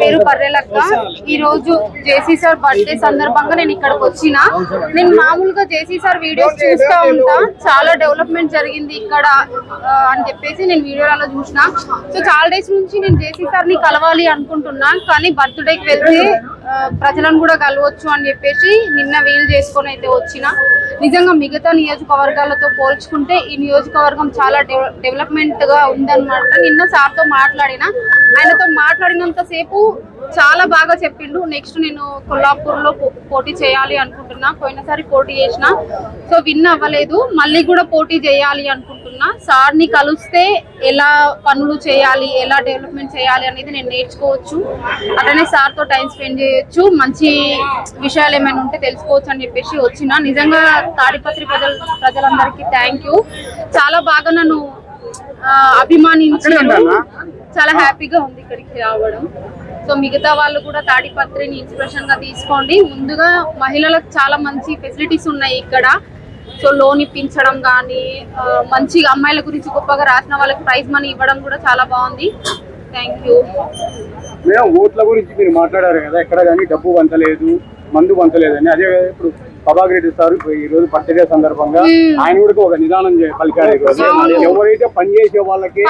పేరు పర్రెలక్క. ఈ రోజు జేసీ సార్ బర్త్డే సందర్భంగా నేను ఇక్కడికి వచ్చిన. నేను మామూలుగా జేసీ సార్ వీడియోస్ చూస్తూ ఉంటా, చాలా డెవలప్మెంట్ జరిగింది ఇక్కడ అని చెప్పేసి నేను వీడియోలలో చూసిన. సో చాలా డేస్ నుంచి నేను జేసీ సార్ ని కలవాలి అనుకుంటున్నా, కానీ బర్త్డేకి వెళ్తే ప్రజలను కూడా కలవచ్చు అని చెప్పేసి నిన్న వీలు చేసుకొని అయితే వచ్చిన. నిజంగా మిగతా నియోజకవర్గాలతో పోల్చుకుంటే ఈ నియోజకవర్గం చాలా డెవలప్మెంట్ గా ఉందన్నమాట. నిన్న సార్తో మాట్లాడిన, ఆయనతో మాట్లాడినంత సేపు చాలా బాగా చెప్పిండు. నెక్స్ట్ నేను కొల్లాపూర్ లో పోటీ చేయాలి అనుకుంటున్నా. పోయినసారి పోటీ చేసిన, సో విన్ అవ్వలేదు. మళ్ళీ కూడా పోటీ చేయాలి అనుకుంటున్నా. సార్ ని కలిస్తే ఎలా పనులు చేయాలి, ఎలా డెవలప్మెంట్ చేయాలి అనేది నేను నేర్చుకోవచ్చు. అట్లనే సార్ తో టైం స్పెండ్ చేయొచ్చు, మంచి విషయాలు ఏమైనా ఉంటే తెలుసుకోవచ్చు అని చెప్పేసి వచ్చిన. నిజంగా తాడిపత్రి ప్రజలందరికీ థ్యాంక్ యూ. చాలా బాగా నన్ను అభిమానించారు. చాలా హ్యాపీగా ఉంది ఇక్కడికి రావడం. సో మిగతా వాళ్ళు కూడా తాడిపత్రిని ఇన్స్పిరేషన్ గా తీసుకోండి. ముందుగా మహిళలకు చాలా మంచి ఫెసిలిటీస్ ఉన్నాయి ఇక్కడ. సో లోన్ ఇప్పించడం కానీ, మంచిగా అమ్మాయిల గురించి గొప్పగా రాసిన వాళ్ళకి ప్రైజ్ మనీ ఇవ్వడం కూడా చాలా బాగుంది. Thank you. ఓట్ల గురించి మీరు మాట్లాడారు కదా, ఎక్కడ కానీ డబ్బు వంచలేదు, మందు వంచలేదని. అదే ఇప్పుడు ప్రభాకర్ రెడ్డి సార్ ఈ రోజు బర్త్డే సందర్భంగా ఆయన కూడా ఒక నిదానం పలికారు. ఎవరైతే పనిచేసే వాళ్ళకి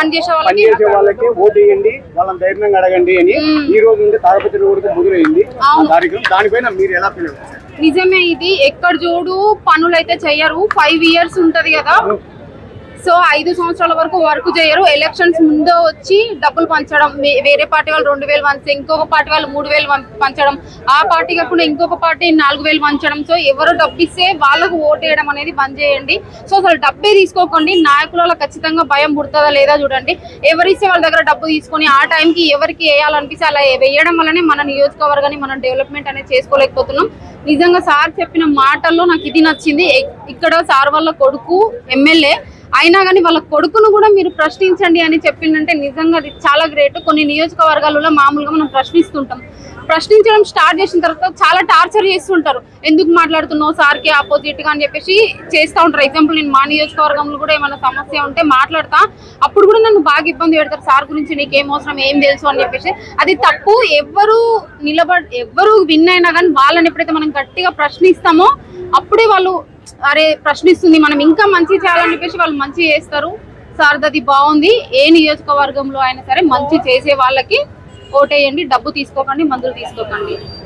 ఓటు వేయండి, వాళ్ళని ధైర్యంగా అడగండి అని ఈ రోజు నుండి తాడిపత్రి కూడా మొదలైంది దానిపైన మీరు ఎలా ఫీల్ అవుతారు? నిజమే, ఇది ఎక్కడ చూడు పనులు అయితే చెయ్యరు. 5 years ఉంటది కదా, సో 5 సంవత్సరాల వరకు వర్క్ చేయరు. ఎలక్షన్స్ ముందు వచ్చి డబ్బులు పంచడం, వేరే పార్టీ వాళ్ళు 2000 పంచే, ఇంకొక పార్టీ వాళ్ళు 3000 పంచడం, ఆ పార్టీ కాకుండా ఇంకొక పార్టీ 4000 పంచడం. సో ఎవరు డబ్బు ఇస్తే వాళ్ళకు ఓటేయడం అనేది బంద్ చేయండి. సో అసలు డబ్బే తీసుకోకండి. నాయకులలో ఖచ్చితంగా భయం పుడుతుందా లేదా చూడండి. ఎవరిస్తే వాళ్ళ దగ్గర డబ్బు తీసుకొని ఆ టైంకి ఎవరికి వేయాలనిపిస్తే అలా వేయడం వల్లనే మన నియోజకవర్గాన్ని మనం డెవలప్మెంట్ అనేది చేసుకోలేకపోతున్నాం. నిజంగా సార్ చెప్పిన మాటల్లో నాకు ఇది నచ్చింది. ఇక్కడ సార్ వాళ్ళ కొడుకు ఎమ్మెల్యే అయినా కానీ వాళ్ళ కొడుకును కూడా మీరు ప్రశ్నించండి అని చెప్పిందంటే నిజంగా అది చాలా గ్రేట్. కొన్ని నియోజకవర్గాలలో మామూలుగా మనం ప్రశ్నించడం స్టార్ట్ చేసిన తర్వాత చాలా టార్చర్ చేస్తుంటారు. ఎందుకు మాట్లాడుతున్నావు సార్కి ఆపోజిట్ గా అని చెప్పేసి చేస్తూ ఉంటారు. ఎగ్జాంపుల్ నేను మా నియోజకవర్గంలో కూడా ఏమైనా సమస్య ఉంటే మాట్లాడతా, అప్పుడు కూడా నన్ను బాగా ఇబ్బంది పెడతారు. సార్ గురించి నీకేం అవసరం, ఏం తెలుసు అని చెప్పేసి. అది తప్పు. ఎవరు విన్ అయినా కానీ వాళ్ళని ఎప్పుడైతే మనం గట్టిగా ప్రశ్నిస్తామో అప్పుడే వాళ్ళు అరే ప్రశ్నిస్తుంది మనం ఇంకా మంచి చేయాలని చెప్పేసి వాళ్ళు మంచి చేస్తారు. సార్దది బాగుంది. ఏ నియోజకవర్గంలో అయినా సరే మంచి చేసే వాళ్ళకి ఓటేయండి. డబ్బు తీసుకోకండి, మందులు తీసుకోకండి.